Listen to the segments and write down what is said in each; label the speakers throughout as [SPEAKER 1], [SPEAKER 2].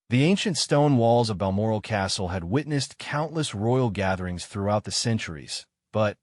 [SPEAKER 1] The ancient stone walls of Balmoral Castle had witnessed countless royal gatherings throughout the centuries, but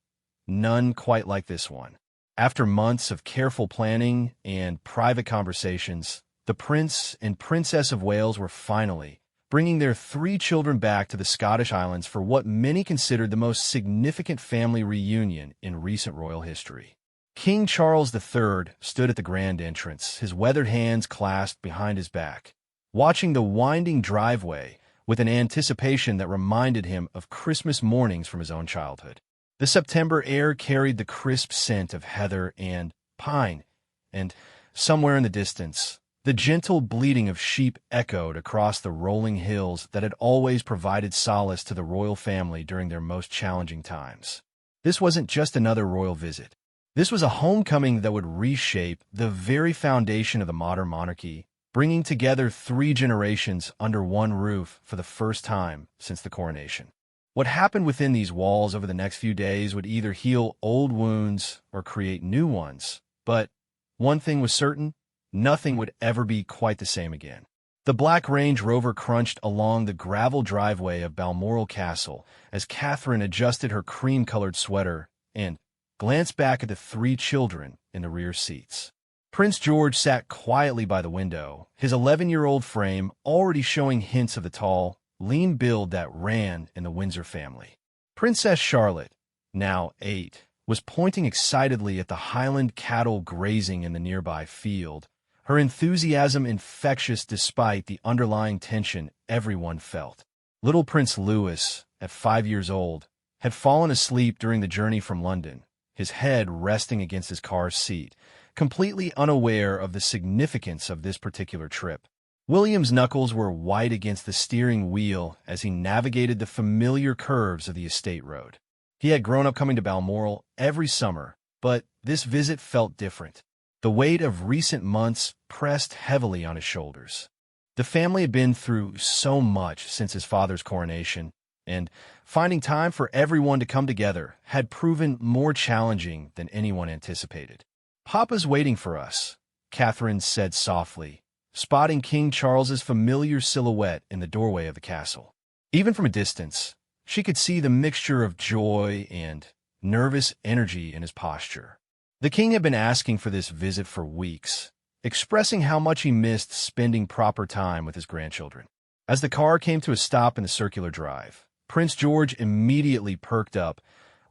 [SPEAKER 1] none quite like this one. After months of careful planning and private conversations, the Prince and Princess of Wales were finally bringing their 3 children back to the Scottish Islands for what many considered the most significant family reunion in recent royal history. King Charles III stood at the grand entrance, his weathered hands clasped behind his back, watching the winding driveway with an anticipation that reminded him of Christmas mornings from his own childhood. The September air carried the crisp scent of heather and pine, and somewhere in the distance, the gentle bleating of sheep echoed across the rolling hills that had always provided solace to the royal family during their most challenging times. This wasn't just another royal visit. This was a homecoming that would reshape the very foundation of the modern monarchy, bringing together 3 generations under one roof for the first time since the coronation. What happened within these walls over the next few days would either heal old wounds or create new ones, but one thing was certain: nothing would ever be quite the same again. The black Range Rover crunched along the gravel driveway of Balmoral Castle as Catherine adjusted her cream-colored sweater and glanced back at the 3 children in the rear seats. Prince George sat quietly by the window, his 11-year-old frame already showing hints of the tall, lean build that ran in the Windsor family. Princess Charlotte, now 8, was pointing excitedly at the Highland cattle grazing in the nearby field, her enthusiasm infectious despite the underlying tension everyone felt. Little Prince Louis, at 5 years old, had fallen asleep during the journey from London, his head resting against his car's seat, completely unaware of the significance of this particular trip. William's knuckles were white against the steering wheel as he navigated the familiar curves of the estate road. He had grown up coming to Balmoral every summer, but this visit felt different. The weight of recent months pressed heavily on his shoulders. The family had been through so much since his father's coronation, and finding time for everyone to come together had proven more challenging than anyone anticipated. "Papa's waiting for us," Catherine said softly, spotting King Charles's familiar silhouette in the doorway of the castle. Even from a distance, she could see the mixture of joy and nervous energy in his posture. The king had been asking for this visit for weeks, expressing how much he missed spending proper time with his grandchildren. As the car came to a stop in the circular drive, Prince George immediately perked up,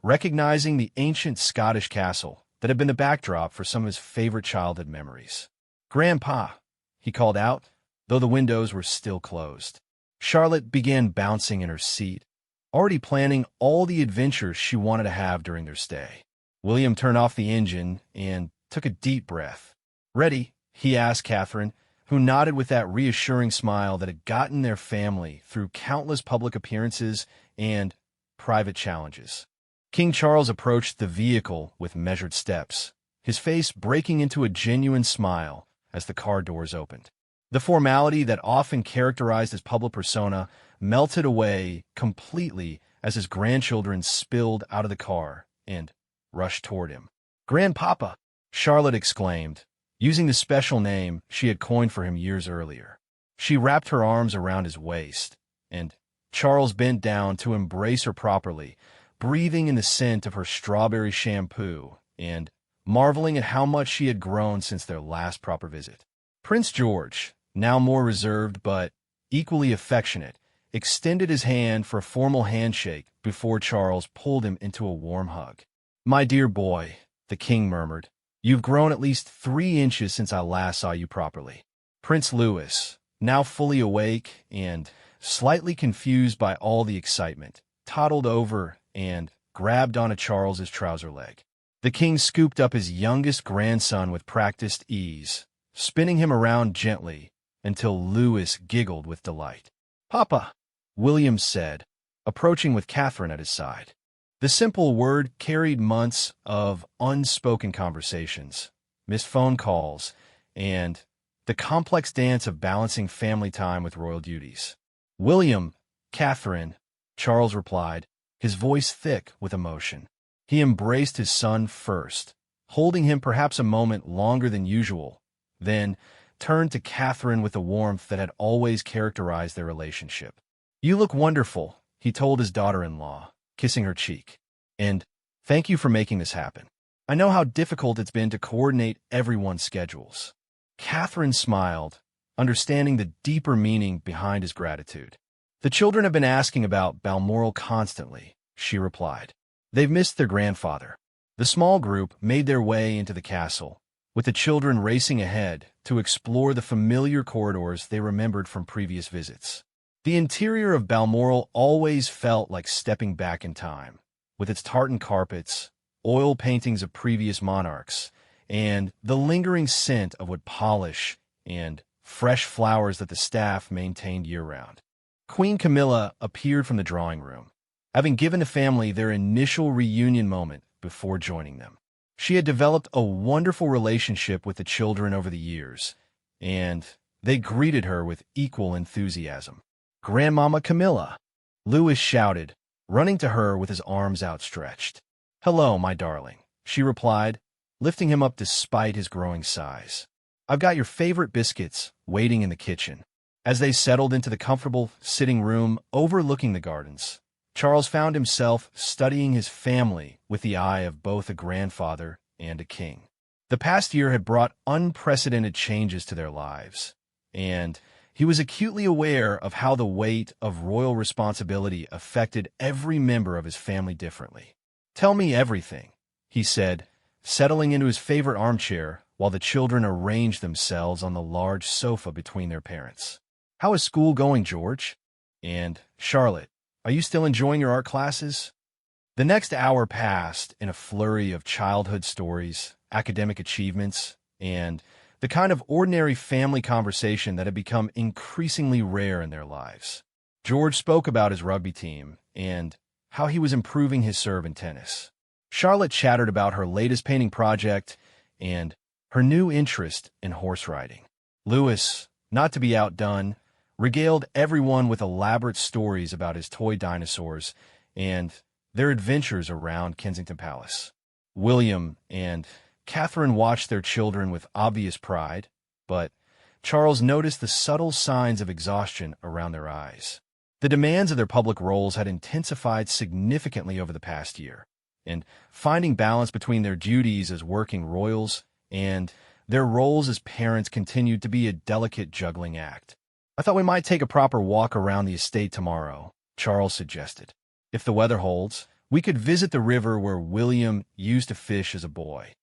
[SPEAKER 1] recognizing the ancient Scottish castle that had been the backdrop for some of his favorite childhood memories. "Grandpa," he called out, though the windows were still closed. Charlotte began bouncing in her seat, already planning all the adventures she wanted to have during their stay. William turned off the engine and took a deep breath. "Ready?" he asked Catherine, who nodded with that reassuring smile that had gotten their family through countless public appearances and private challenges. King Charles approached the vehicle with measured steps, his face breaking into a genuine smile as the car doors opened. The formality that often characterized his public persona melted away completely as his grandchildren spilled out of the car and rushed toward him. "Grandpapa!" Charlotte exclaimed, using the special name she had coined for him years earlier. She wrapped her arms around his waist, and Charles bent down to embrace her properly, breathing in the scent of her strawberry shampoo and marveling at how much she had grown since their last proper visit. Prince George, now more reserved but equally affectionate, extended his hand for a formal handshake before Charles pulled him into a warm hug. "My dear boy," the king murmured, "you've grown at least 3 inches since I last saw you properly." Prince Louis, now fully awake and slightly confused by all the excitement, toddled over and grabbed onto Charles's trouser leg. The king scooped up his youngest grandson with practiced ease, spinning him around gently until Louis giggled with delight. "Papa," William said, approaching with Catherine at his side. The simple word carried months of unspoken conversations, missed phone calls, and the complex dance of balancing family time with royal duties. "William, Catherine," Charles replied, his voice thick with emotion. He embraced his son first, holding him perhaps a moment longer than usual, then turned to Catherine with the warmth that had always characterized their relationship. "You look wonderful," he told his daughter-in-law, kissing her cheek. "And thank you for making this happen. I know how difficult it's been to coordinate everyone's schedules." Catherine smiled, understanding the deeper meaning behind his gratitude. "The children have been asking about Balmoral constantly," she replied. "They've missed their grandfather." The small group made their way into the castle, with the children racing ahead to explore the familiar corridors they remembered from previous visits. The interior of Balmoral always felt like stepping back in time, with its tartan carpets, oil paintings of previous monarchs, and the lingering scent of wood polish and fresh flowers that the staff maintained year-round. Queen Camilla appeared from the drawing room, having given the family their initial reunion moment before joining them. She had developed a wonderful relationship with the children over the years, and they greeted her with equal enthusiasm. "Grandmama Camilla!" Louis shouted, running to her with his arms outstretched. "Hello, my darling," she replied, lifting him up despite his growing size. "I've got your favorite biscuits waiting in the kitchen." As they settled into the comfortable sitting room overlooking the gardens, Charles found himself studying his family with the eye of both a grandfather and a king. The past year had brought unprecedented changes to their lives, and he was acutely aware of how the weight of royal responsibility affected every member of his family differently. "Tell me everything," he said, settling into his favorite armchair while the children arranged themselves on the large sofa between their parents. "How is school going, George? And, Charlotte, are you still enjoying your art classes?" The next hour passed in a flurry of childhood stories, academic achievements, and the kind of ordinary family conversation that had become increasingly rare in their lives. George spoke about his rugby team and how he was improving his serve in tennis. Charlotte chattered about her latest painting project and her new interest in horse riding. Louis, not to be outdone, regaled everyone with elaborate stories about his toy dinosaurs and their adventures around Kensington Palace. William and Catherine watched their children with obvious pride, but Charles noticed the subtle signs of exhaustion around their eyes. The demands of their public roles had intensified significantly over the past year, and finding balance between their duties as working royals and their roles as parents continued to be a delicate juggling act. "I thought we might take a proper walk around the estate tomorrow," Charles suggested. "If the weather holds, we could visit the river where William used to fish as a boy."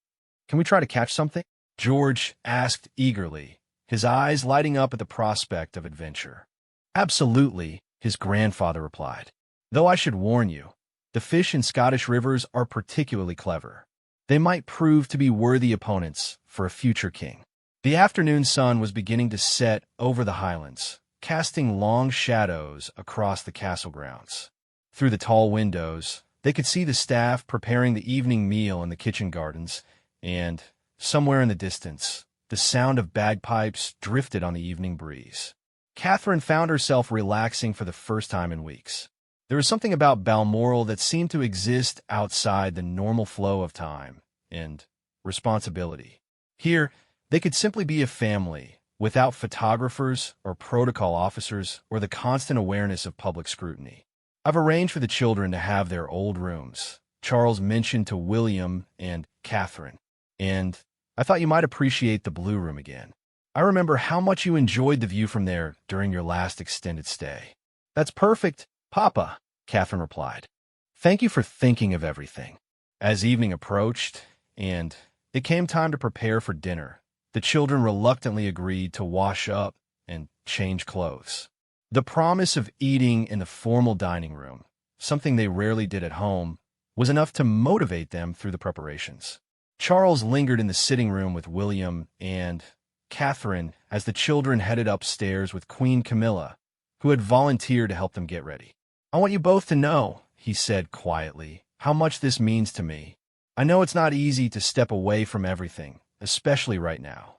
[SPEAKER 1] "Can we try to catch something?" George asked eagerly, his eyes lighting up at the prospect of adventure. "Absolutely," his grandfather replied. "Though I should warn you, the fish in Scottish rivers are particularly clever. They might prove to be worthy opponents for a future king." The afternoon sun was beginning to set over the highlands, casting long shadows across the castle grounds. Through the tall windows, they could see the staff preparing the evening meal in the kitchen gardens, and, somewhere in the distance, the sound of bagpipes drifted on the evening breeze. Catherine found herself relaxing for the first time in weeks. There was something about Balmoral that seemed to exist outside the normal flow of time and responsibility. Here, they could simply be a family, without photographers or protocol officers or the constant awareness of public scrutiny. "I've arranged for the children to have their old rooms," Charles mentioned to William and Catherine, "and I thought you might appreciate the blue room again. I remember how much you enjoyed the view from there during your last extended stay." "That's perfect, Papa," Catherine replied. "Thank you for thinking of everything." As evening approached, and it came time to prepare for dinner, the children reluctantly agreed to wash up and change clothes. The promise of eating in the formal dining room, something they rarely did at home, was enough to motivate them through the preparations. Charles lingered in the sitting room with William and Catherine as the children headed upstairs with Queen Camilla, who had volunteered to help them get ready. "I want you both to know," he said quietly, "how much this means to me. I know it's not easy to step away from everything, especially right now."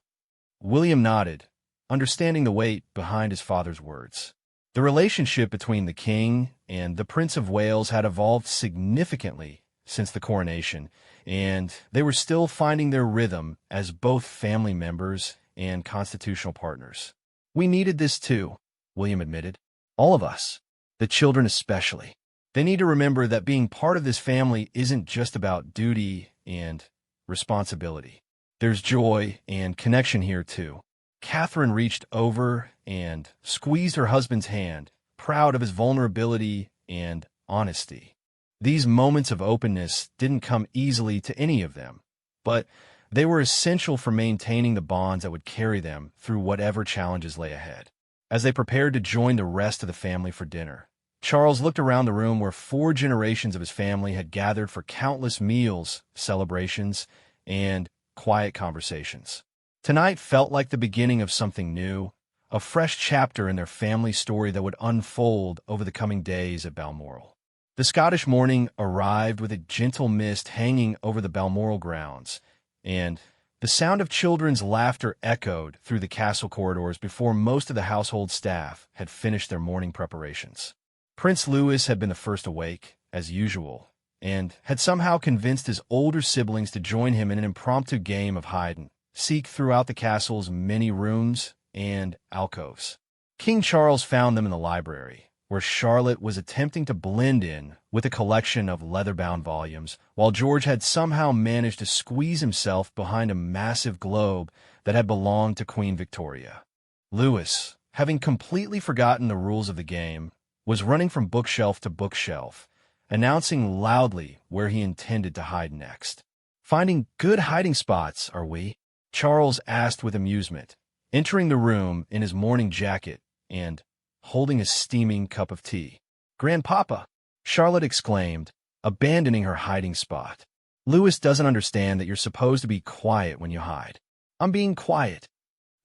[SPEAKER 1] William nodded, understanding the weight behind his father's words. The relationship between the king and the Prince of Wales had evolved significantly since the coronation, and they were still finding their rhythm as both family members and constitutional partners. "We needed this too," William admitted. "All of us. The children especially. They need to remember that being part of this family isn't just about duty and responsibility. There's joy and connection here too." Catherine reached over and squeezed her husband's hand, proud of his vulnerability and honesty. These moments of openness didn't come easily to any of them, but they were essential for maintaining the bonds that would carry them through whatever challenges lay ahead. As they prepared to join the rest of the family for dinner, Charles looked around the room where 4 generations of his family had gathered for countless meals, celebrations, and quiet conversations. Tonight felt like the beginning of something new, a fresh chapter in their family story that would unfold over the coming days at Balmoral. The Scottish morning arrived with a gentle mist hanging over the Balmoral grounds, and the sound of children's laughter echoed through the castle corridors before most of the household staff had finished their morning preparations. Prince Louis had been the first awake, as usual, and had somehow convinced his older siblings to join him in an impromptu game of hide-and-seek throughout the castle's many rooms and alcoves. King Charles found them in the library, where Charlotte was attempting to blend in with a collection of leather-bound volumes, while George had somehow managed to squeeze himself behind a massive globe that had belonged to Queen Victoria. Louis, having completely forgotten the rules of the game, was running from bookshelf to bookshelf, announcing loudly where he intended to hide next. "Finding good hiding spots, are we?" Charles asked with amusement, entering the room in his morning jacket and holding a steaming cup of tea. "Grandpapa," Charlotte exclaimed, abandoning her hiding spot. "Louis doesn't understand that you're supposed to be quiet when you hide." "I'm being quiet,"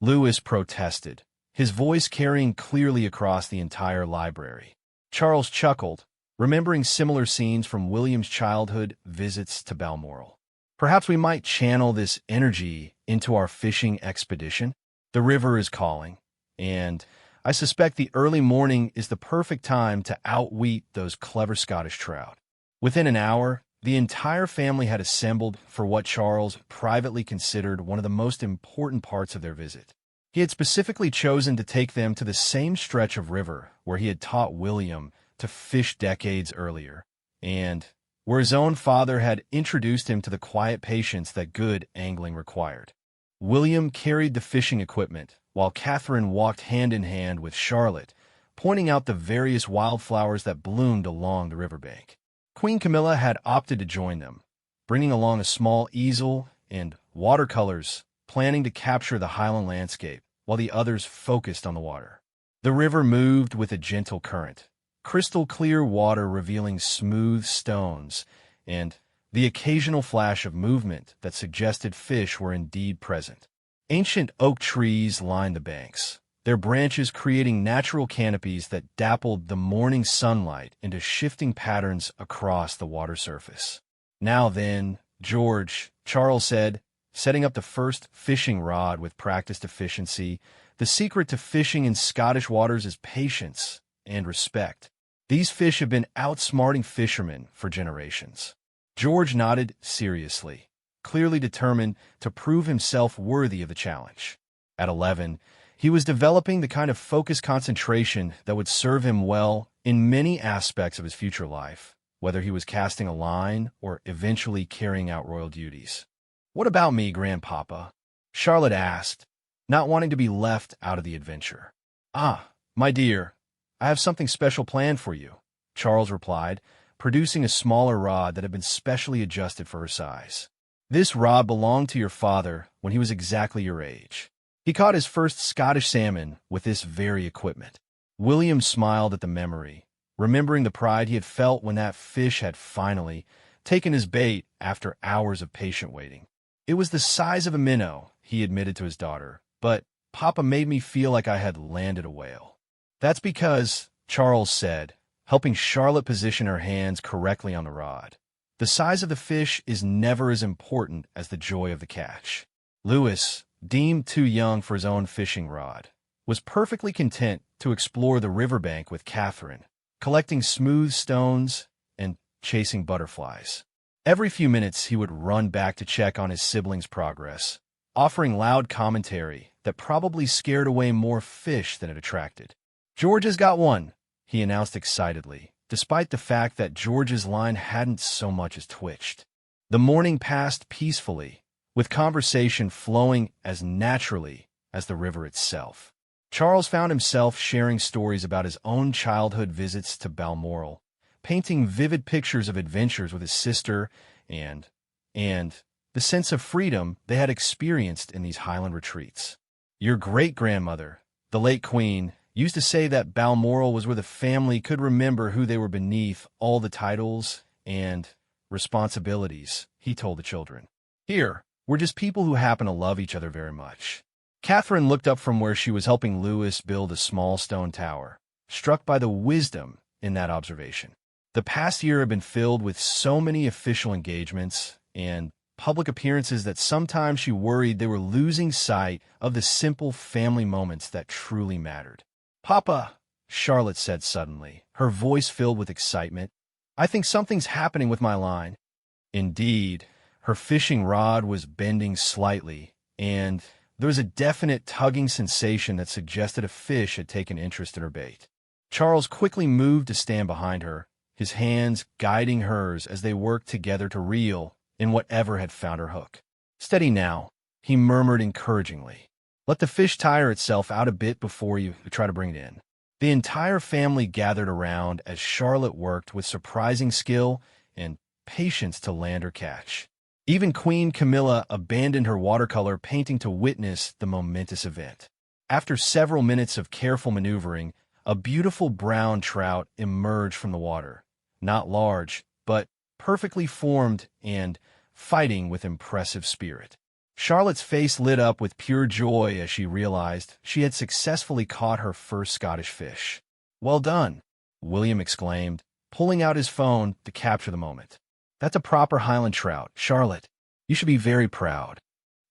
[SPEAKER 1] Louis protested, his voice carrying clearly across the entire library. Charles chuckled, remembering similar scenes from William's childhood visits to Balmoral. "Perhaps we might channel this energy into our fishing expedition. The river is calling, and I suspect the early morning is the perfect time to outwit those clever Scottish trout." Within an hour, the entire family had assembled for what Charles privately considered one of the most important parts of their visit. He had specifically chosen to take them to the same stretch of river where he had taught William to fish decades earlier, and where his own father had introduced him to the quiet patience that good angling required. William carried the fishing equipment, while Catherine walked hand in hand with Charlotte, pointing out the various wildflowers that bloomed along the riverbank. Queen Camilla had opted to join them, bringing along a small easel and watercolors, planning to capture the Highland landscape, while the others focused on the water. The river moved with a gentle current, crystal-clear water revealing smooth stones, and the occasional flash of movement that suggested fish were indeed present. Ancient oak trees lined the banks, their branches creating natural canopies that dappled the morning sunlight into shifting patterns across the water surface. "Now then, George," Charles said, setting up the first fishing rod with practiced efficiency, "the secret to fishing in Scottish waters is patience and respect. These fish have been outsmarting fishermen for generations." George nodded seriously, clearly determined to prove himself worthy of the challenge. At 11, he was developing the kind of focused concentration that would serve him well in many aspects of his future life, whether he was casting a line or eventually carrying out royal duties. "What about me, Grandpapa?" Charlotte asked, not wanting to be left out of the adventure. "Ah, my dear, I have something special planned for you," Charles replied, producing a smaller rod that had been specially adjusted for her size. "This rod belonged to your father when he was exactly your age. He caught his first Scottish salmon with this very equipment." William smiled at the memory, remembering the pride he had felt when that fish had finally taken his bait after hours of patient waiting. "It was the size of a minnow," he admitted to his daughter, "but Papa made me feel like I had landed a whale." "That's because," Charles said, helping Charlotte position her hands correctly on the rod, "the size of the fish is never as important as the joy of the catch." Louis, deemed too young for his own fishing rod, was perfectly content to explore the riverbank with Catherine, collecting smooth stones and chasing butterflies. Every few minutes he would run back to check on his siblings' progress, offering loud commentary that probably scared away more fish than it attracted. "George has got one," he announced excitedly, despite the fact that George's line hadn't so much as twitched. The morning passed peacefully, with conversation flowing as naturally as the river itself. Charles found himself sharing stories about his own childhood visits to Balmoral, painting vivid pictures of adventures with his sister and the sense of freedom they had experienced in these Highland retreats. "Your great-grandmother, the late Queen, used to say that Balmoral was where the family could remember who they were beneath all the titles and responsibilities," he told the children. "Here, we're just people who happen to love each other very much." Catherine looked up from where she was helping Louis build a small stone tower, struck by the wisdom in that observation. The past year had been filled with so many official engagements and public appearances that sometimes she worried they were losing sight of the simple family moments that truly mattered. "Papa," Charlotte said suddenly, her voice filled with excitement, "I think something's happening with my line." Indeed, her fishing rod was bending slightly, and there was a definite tugging sensation that suggested a fish had taken interest in her bait. Charles quickly moved to stand behind her, his hands guiding hers as they worked together to reel in whatever had found her hook. "Steady now," he murmured encouragingly. "Let the fish tire itself out a bit before you try to bring it in." The entire family gathered around as Charlotte worked with surprising skill and patience to land her catch. Even Queen Camilla abandoned her watercolor painting to witness the momentous event. After several minutes of careful maneuvering, a beautiful brown trout emerged from the water. Not large, but perfectly formed and fighting with impressive spirit. Charlotte's face lit up with pure joy as she realized she had successfully caught her first Scottish fish. "Well done," William exclaimed, pulling out his phone to capture the moment. "That's a proper Highland trout, Charlotte. You should be very proud."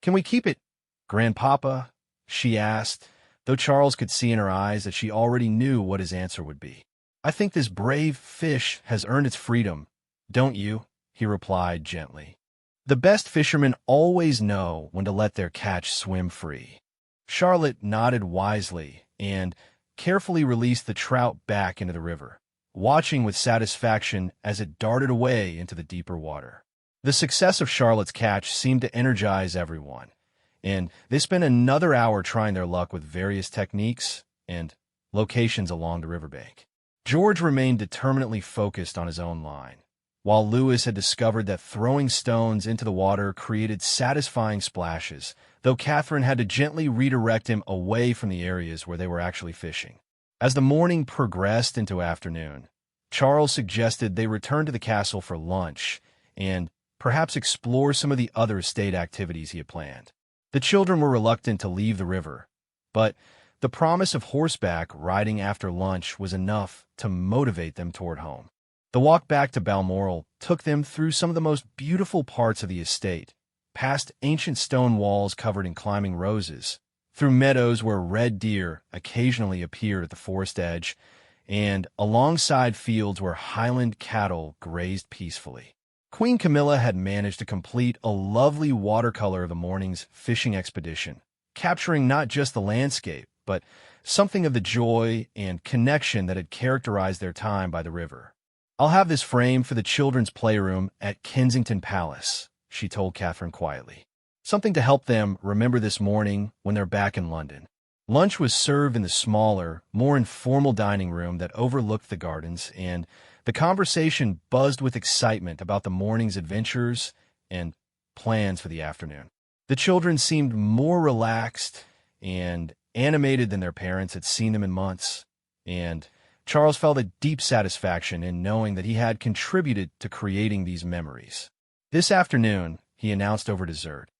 [SPEAKER 1] "Can we keep it, Grandpapa?" she asked, though Charles could see in her eyes that she already knew what his answer would be. "I think this brave fish has earned its freedom, don't you?" he replied gently. The best fishermen always know when to let their catch swim free. Charlotte nodded wisely and carefully released the trout back into the river, watching with satisfaction as it darted away into the deeper water. The success of Charlotte's catch seemed to energize everyone, and they spent another hour trying their luck with various techniques and locations along the riverbank. George remained determinedly focused on his own line, while Louis had discovered that throwing stones into the water created satisfying splashes, though Catherine had to gently redirect him away from the areas where they were actually fishing. As the morning progressed into afternoon, Charles suggested they return to the castle for lunch and perhaps explore some of the other estate activities he had planned. The children were reluctant to leave the river, but the promise of horseback riding after lunch was enough to motivate them toward home. The walk back to Balmoral took them through some of the most beautiful parts of the estate, past ancient stone walls covered in climbing roses, through meadows where red deer occasionally appeared at the forest edge, and alongside fields where Highland cattle grazed peacefully. Queen Camilla had managed to complete a lovely watercolor of the morning's fishing expedition, capturing not just the landscape, but something of the joy and connection that had characterized their time by the river. "I'll have this framed for the children's playroom at Kensington Palace," she told Catherine quietly. "Something to help them remember this morning when they're back in London." Lunch was served in the smaller, more informal dining room that overlooked the gardens, and the conversation buzzed with excitement about the morning's adventures and plans for the afternoon. The children seemed more relaxed and animated than their parents had seen them in months, and Charles felt a deep satisfaction in knowing that he had contributed to creating these memories. "This afternoon," he announced over dessert,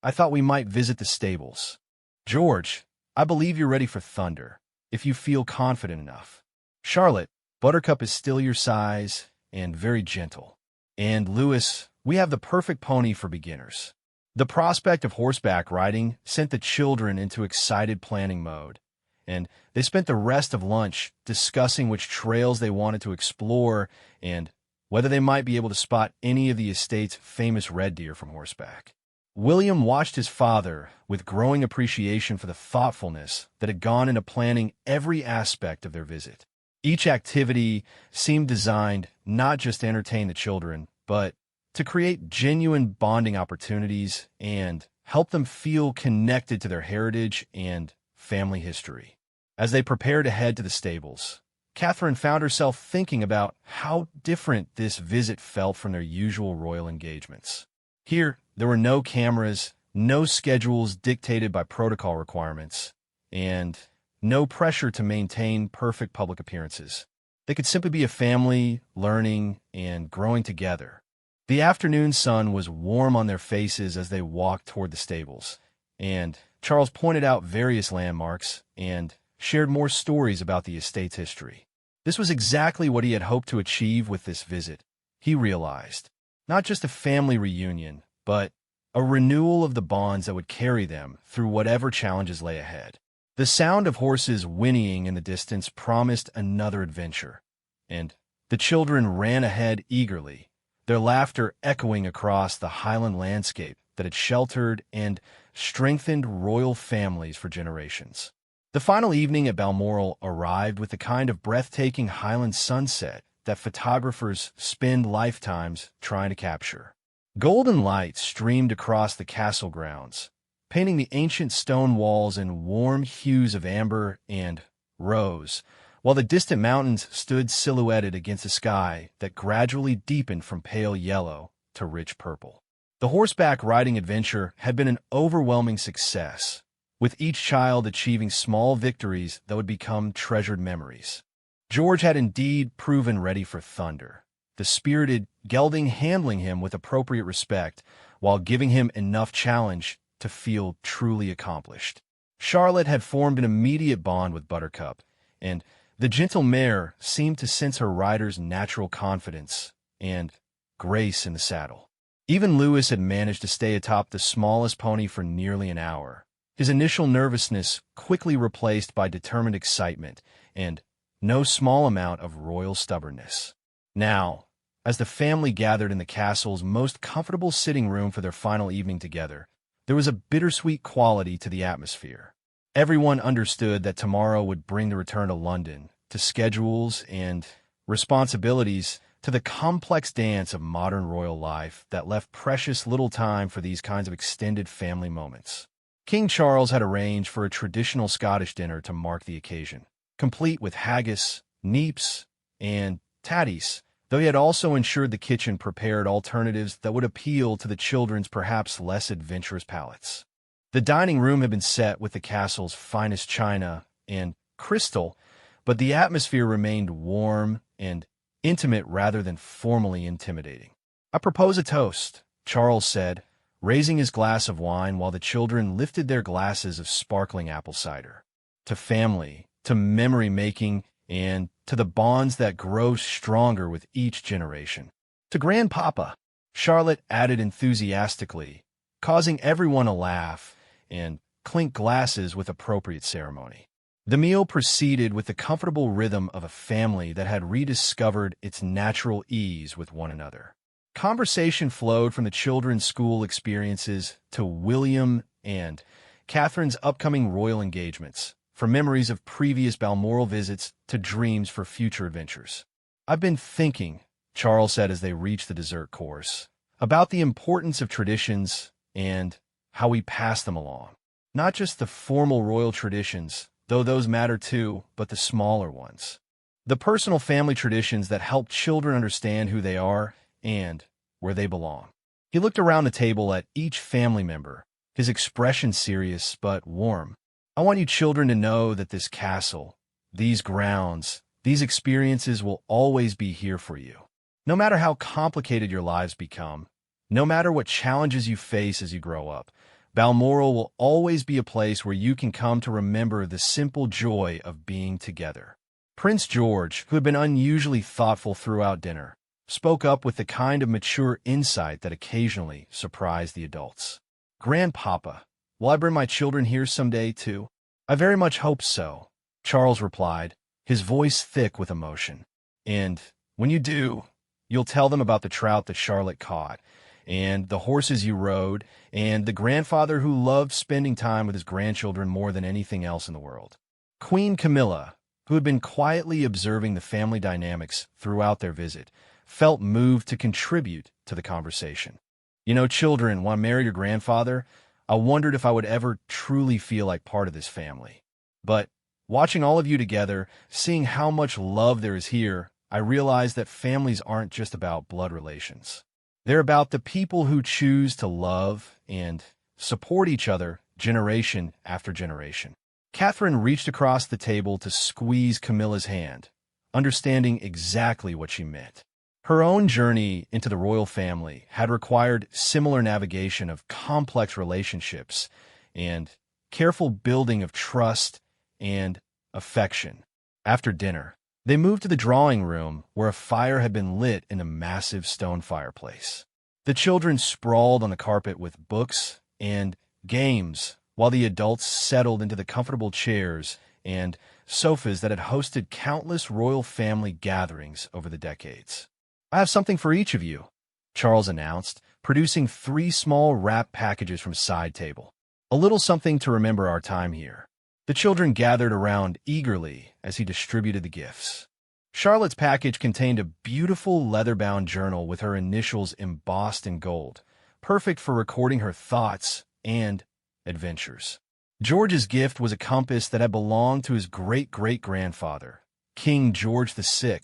[SPEAKER 1] "I thought we might visit the stables. George, I believe you're ready for thunder, if you feel confident enough. Charlotte, Buttercup is still your size and very gentle. And Louis, we have the perfect pony for beginners." The prospect of horseback riding sent the children into excited planning mode, and they spent the rest of lunch discussing which trails they wanted to explore and whether they might be able to spot any of the estate's famous red deer from horseback. William watched his father with growing appreciation for the thoughtfulness that had gone into planning every aspect of their visit. Each activity seemed designed not just to entertain the children, but to create genuine bonding opportunities and help them feel connected to their heritage and family history. As they prepared to head to the stables, Catherine found herself thinking about how different this visit felt from their usual royal engagements. Here, there were no cameras, no schedules dictated by protocol requirements, and no pressure to maintain perfect public appearances. They could simply be a family, learning and growing together. The afternoon sun was warm on their faces as they walked toward the stables, and Charles pointed out various landmarks and shared more stories about the estate's history. This was exactly what he had hoped to achieve with this visit, he realized. Not just a family reunion, but a renewal of the bonds that would carry them through whatever challenges lay ahead. The sound of horses whinnying in the distance promised another adventure, and the children ran ahead eagerly, their laughter echoing across the highland landscape that had sheltered and strengthened royal families for generations. The final evening at Balmoral arrived with the kind of breathtaking highland sunset that photographers spend lifetimes trying to capture. Golden light streamed across the castle grounds, painting the ancient stone walls in warm hues of amber and rose, while the distant mountains stood silhouetted against a sky that gradually deepened from pale yellow to rich purple. The horseback riding adventure had been an overwhelming success, with each child achieving small victories that would become treasured memories. George had indeed proven ready for thunder, the spirited gelding handling him with appropriate respect while giving him enough challenge to feel truly accomplished. Charlotte had formed an immediate bond with Buttercup, and the gentle mare seemed to sense her rider's natural confidence and grace in the saddle. Even Lewis had managed to stay atop the smallest pony for nearly an hour, his initial nervousness quickly replaced by determined excitement and no small amount of royal stubbornness. Now, as the family gathered in the castle's most comfortable sitting room for their final evening together, there was a bittersweet quality to the atmosphere. Everyone understood that tomorrow would bring the return to London, to schedules and responsibilities, to the complex dance of modern royal life that left precious little time for these kinds of extended family moments. King Charles had arranged for a traditional Scottish dinner to mark the occasion, complete with haggis, neeps, and tatties, though he had also ensured the kitchen prepared alternatives that would appeal to the children's perhaps less adventurous palates. The dining room had been set with the castle's finest china and crystal, but the atmosphere remained warm and intimate rather than formally intimidating. "I propose a toast," Charles said, raising his glass of wine while the children lifted their glasses of sparkling apple cider. "To family, to memory-making, and to the bonds that grow stronger with each generation. To Grandpapa," Charlotte added enthusiastically, causing everyone to laugh and clink glasses with appropriate ceremony. The meal proceeded with the comfortable rhythm of a family that had rediscovered its natural ease with one another. Conversation flowed from the children's school experiences to William and Catherine's upcoming royal engagements, from memories of previous Balmoral visits to dreams for future adventures. "I've been thinking," Charles said as they reached the dessert course, "about the importance of traditions and how we pass them along. Not just the formal royal traditions, though those matter too, but the smaller ones. The personal family traditions that help children understand who they are and where they belong." He looked around the table at each family member, his expression serious but warm. "I want you children to know that this castle, these grounds, these experiences will always be here for you. No matter how complicated your lives become, no matter what challenges you face as you grow up, Balmoral will always be a place where you can come to remember the simple joy of being together." Prince George, who had been unusually thoughtful throughout dinner, spoke up with the kind of mature insight that occasionally surprised the adults. "Grandpapa, will I bring my children here someday, too?" "I very much hope so," Charles replied, his voice thick with emotion. "And when you do, you'll tell them about the trout that Charlotte caught, and the horses you rode, and the grandfather who loved spending time with his grandchildren more than anything else in the world. Queen Camilla, who had been quietly observing the family dynamics throughout their visit, felt moved to contribute to the conversation. You know, children, when I married your grandfather, I wondered if I would ever truly feel like part of this family. But watching all of you together, seeing how much love there is here, I realized that families aren't just about blood relations. They're about the people who choose to love and support each other generation after generation. Catherine reached across the table to squeeze Camilla's hand, understanding exactly what she meant. Her own journey into the royal family had required similar navigation of complex relationships and careful building of trust and affection. After dinner, they moved to the drawing room where a fire had been lit in a massive stone fireplace. The children sprawled on the carpet with books and games, while the adults settled into the comfortable chairs and sofas that had hosted countless royal family gatherings over the decades. "I have something for each of you," Charles announced, producing 3 small wrapped packages from a side table. "A little something to remember our time here." The children gathered around eagerly as he distributed the gifts. Charlotte's package contained a beautiful leather-bound journal with her initials embossed in gold, perfect for recording her thoughts and adventures. George's gift was a compass that had belonged to his great-great-grandfather, King George VI,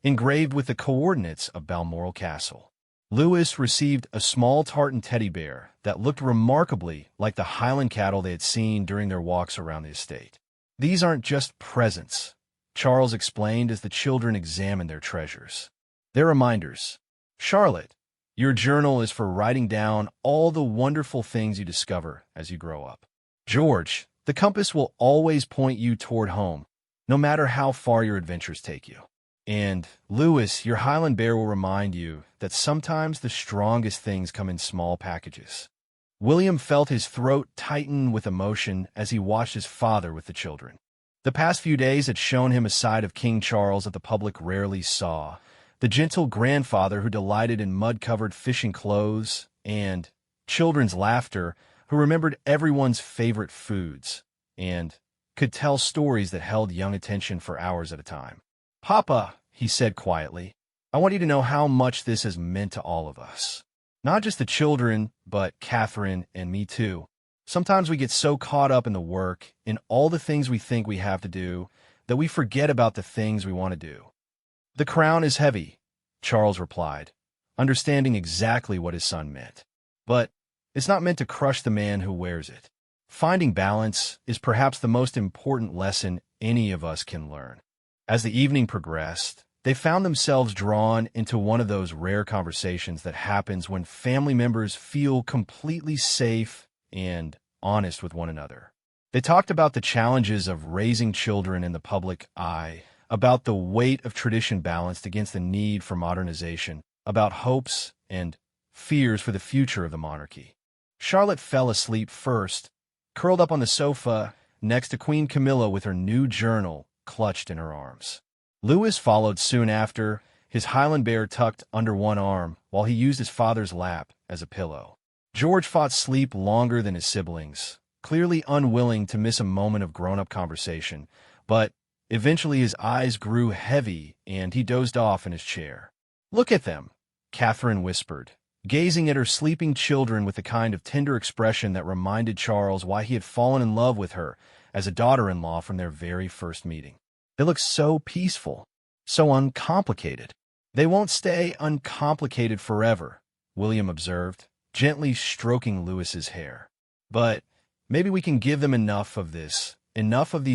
[SPEAKER 1] engraved with the coordinates of Balmoral Castle. Louis received a small tartan teddy bear that looked remarkably like the Highland cattle they had seen during their walks around the estate. "These aren't just presents," Charles explained as the children examined their treasures. "They're reminders. Charlotte, your journal is for writing down all the wonderful things you discover as you grow up. George, the compass will always point you toward home, no matter how far your adventures take you. And, Louis, your Highland bear will remind you that sometimes the strongest things come in small packages." William felt his throat tighten with emotion as he watched his father with the children. The past few days had shown him a side of King Charles that the public rarely saw, the gentle grandfather who delighted in mud-covered fishing clothes, and children's laughter who remembered everyone's favorite foods, and could tell stories that held young attention for hours at a time. "Papa," he said quietly, "I want you to know how much this has meant to all of us. Not just the children, but Catherine and me too. Sometimes we get so caught up in the work, in all the things we think we have to do, that we forget about the things we want to do." "The crown is heavy," Charles replied, understanding exactly what his son meant. "But it's not meant to crush the man who wears it. Finding balance is perhaps the most important lesson any of us can learn." As the evening progressed, they found themselves drawn into one of those rare conversations that happens when family members feel completely safe and honest with one another. They talked about the challenges of raising children in the public eye, about the weight of tradition balanced against the need for modernization, about hopes and fears for the future of the monarchy. Charlotte fell asleep first, curled up on the sofa next to Queen Camilla with her new journal clutched in her arms. Louis followed soon after, his Highland bear tucked under one arm while he used his father's lap as a pillow. George fought sleep longer than his siblings, clearly unwilling to miss a moment of grown-up conversation, but eventually his eyes grew heavy and he dozed off in his chair. "Look at them," Catherine whispered, gazing at her sleeping children with the kind of tender expression that reminded Charles why he had fallen in love with her as a daughter-in-law from their very first meeting. "They look so peaceful, so uncomplicated." "They won't stay uncomplicated forever," William observed, gently stroking Louis's hair. "But maybe we can give them enough of these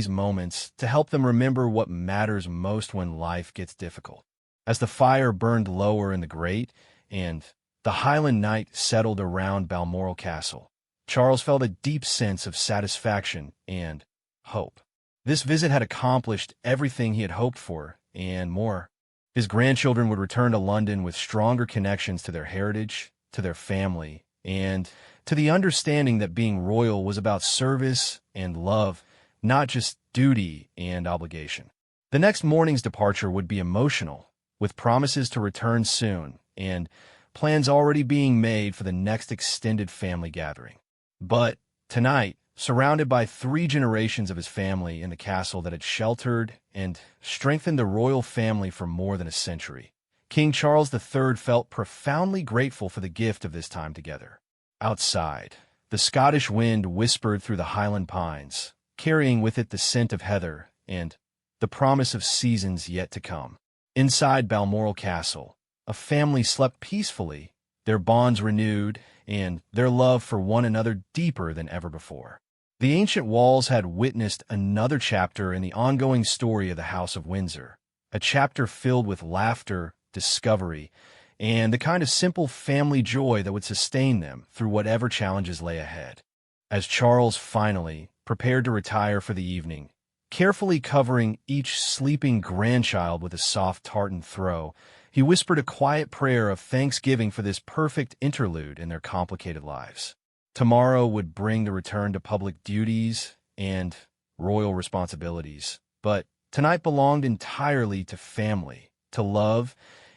[SPEAKER 1] moments to help them remember what matters most when life gets difficult." As the fire burned lower in the grate and the Highland night settled around Balmoral Castle, Charles felt a deep sense of satisfaction and hope. This visit had accomplished everything he had hoped for, and more. His grandchildren would return to London with stronger connections to their heritage, to their family, and to the understanding that being royal was about service and love, not just duty and obligation. The next morning's departure would be emotional, with promises to return soon, and plans already being made for the next extended family gathering. But tonight, surrounded by 3 generations of his family in the castle that had sheltered and strengthened the royal family for more than a century, King Charles III felt profoundly grateful for the gift of this time together. Outside, the Scottish wind whispered through the Highland pines, carrying with it the scent of heather and the promise of seasons yet to come. Inside Balmoral Castle, a family slept peacefully, their bonds renewed, and their love for one another deeper than ever before. The ancient walls had witnessed another chapter in the ongoing story of the House of Windsor, a chapter filled with laughter, discovery, and the kind of simple family joy that would sustain them through whatever challenges lay ahead. As Charles finally prepared to retire for the evening, carefully covering each sleeping grandchild with a soft tartan throw, he whispered a quiet prayer of thanksgiving for this perfect interlude in their complicated lives. Tomorrow would bring the return to public duties and royal responsibilities, but tonight belonged entirely to family, to love,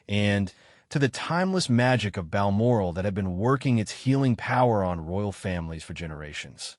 [SPEAKER 1] and to the timeless magic of Balmoral that had been working its healing power on royal families for generations.